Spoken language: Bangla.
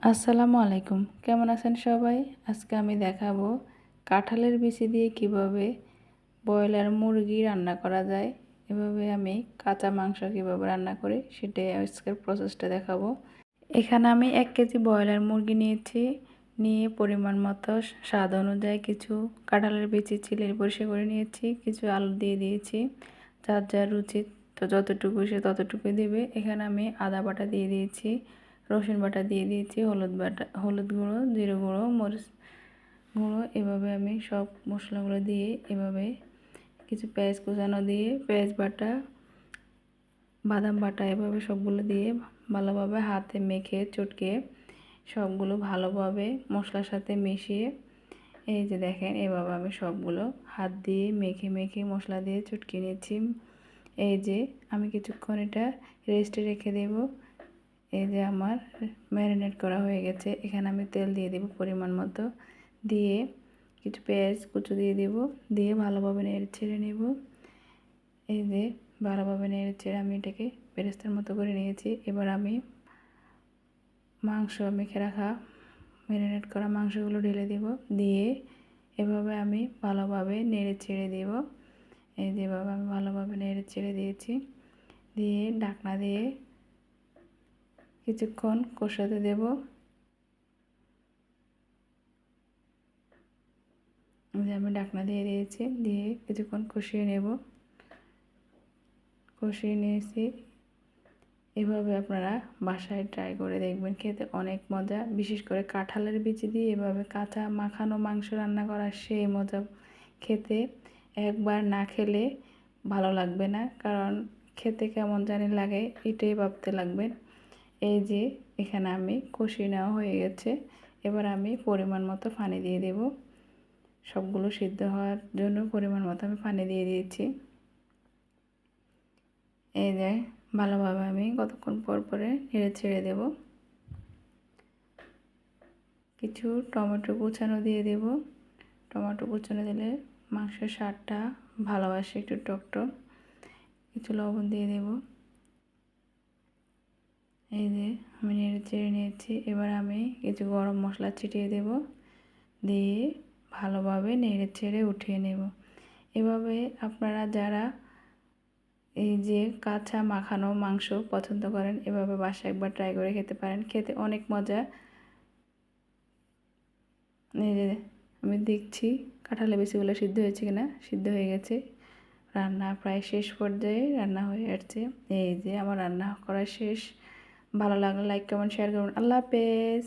আসসালামু আলাইকুম, কেমন আছেন সবাই? আজকে আমি দেখাবো কাঁঠালের বিচি দিয়ে কিভাবে ব্রয়লার মুরগি রান্না করা যায়। এভাবে আমি কাঁচা মাংস কিভাবে রান্না করি সেটাই আজকের প্রসেসটা দেখাবো। এখানে আমি 1 কেজি ব্রয়লার মুরগি নিয়েছি, নিয়ে পরিমাণ মতো স্বাদ অনুযায়ী কিছু কাঁঠালের বিচি ছিলে পরিষ্কার করে নিয়েছি, কিছু আলু দিয়ে দিয়েছি। যার যার রুচি তো যতটুকু সে ততটুকুই দেবে। এখানে আমি আদা বাটা দিয়ে দিয়েছি, রসুন বাটা দিয়ে দিয়েছি, হলুদ গুঁড়ো, জিরে গুঁড়ো, মরিচ গুঁড়ো। এভাবে আমি সব মশলাগুলো দিয়ে এভাবে কিছু পেঁয়াজ কুচানো দিয়ে পেঁয়াজ বাটা, বাদাম বাটা এভাবে সবগুলো দিয়ে ভালোভাবে হাতে মেখে চটকে সবগুলো ভালোভাবে মশলার সাথে মিশিয়ে এই যে দেখেন এভাবে আমি সবগুলো হাত দিয়ে মেখে মেখে মশলা দিয়ে চটকে নিয়েছি। এই যে আমি কিছুক্ষণ এটা রেস্টে রেখে দেব। এই যে আমার ম্যারিনেট করা হয়ে গেছে। এখানে আমি তেল দিয়ে দেব পরিমাণ মতো, দিয়ে কিছু পেঁয়াজ কুচু দিয়ে দেব, দিয়ে ভালোভাবে নেড়ে ছেড়ে নেব। এই যে ভালোভাবে নেড়ে ছেড়ে আমি এটাকে বেরেস্তার মতো করে নিয়েছি। এবার আমি মাংস মেখে রাখা ম্যারিনেট করা মাংসগুলো ঢেলে দেব, দিয়ে এভাবে আমি ভালোভাবে নেড়ে ছেড়ে দেব। এই যেভাবে আমি ভালোভাবে নেড়ে ছেড়ে দিয়েছি, দিয়ে ঢাকনা দিয়ে কিছুক্ষণ কষাতে দেব। যে আমি ঢাকনা দিয়ে দিয়েছি, দিয়ে কিছুক্ষণ কষিয়ে নেব। কষিয়ে নিয়েছি। এভাবে আপনারা বাসায় ট্রাই করে দেখবেন, খেতে অনেক মজা। বিশেষ করে কাঁঠালের বিচি দিয়ে এভাবে কাঁচা মাখানো মাংস রান্না করা সেই মজা। খেতে একবার না খেলে ভালো লাগবে না, কারণ খেতে কেমন জানি লাগে এটাই ভাবতে লাগবেন। এই যে এখানে আমি কষিয়ে নেওয়া হয়ে গেছে। এবার আমি পরিমাণ মতো পানি দিয়ে দেব। সবগুলো সিদ্ধ হওয়ার জন্য পরিমাণ মতো আমি পানি দিয়ে দিয়েছি। এই যে ভালোভাবে আমি কতক্ষণ পর পরে নেড়ে ছেড়ে দেব। কিছু টমেটো কুচানো দিয়ে দেব। টমেটো কুচানো দিলে মাংসের স্বাদটা ভালোবাসে একটু টকটক। কিছু লবণ দিয়ে দেব। এই যে আমি নেড়ে চেড়ে নিয়েছি। এবার আমি কিছু গরম মশলা ছিটিয়ে দেব, দিয়ে ভালোভাবে নেড়ে ছেড়ে উঠিয়ে নেব। এভাবে আপনারা যারা এই যে কাঁচা মাখানো মাংস পছন্দ করেন, এভাবে বাসায় একবার ট্রাই করে খেতে পারেন, খেতে অনেক মজা। এই যে আমি দেখছি কাঁঠালের বিচিগুলো সিদ্ধ হয়েছে কিনা। সিদ্ধ হয়ে গেছে, রান্না প্রায় শেষ পর্যায়ে রান্না হয়ে আসছে। এই যে আমার রান্না করা শেষ। ভালো লাগলে লাইক কমেন্ট শেয়ার করুন। আল্লাহ হাফেজ।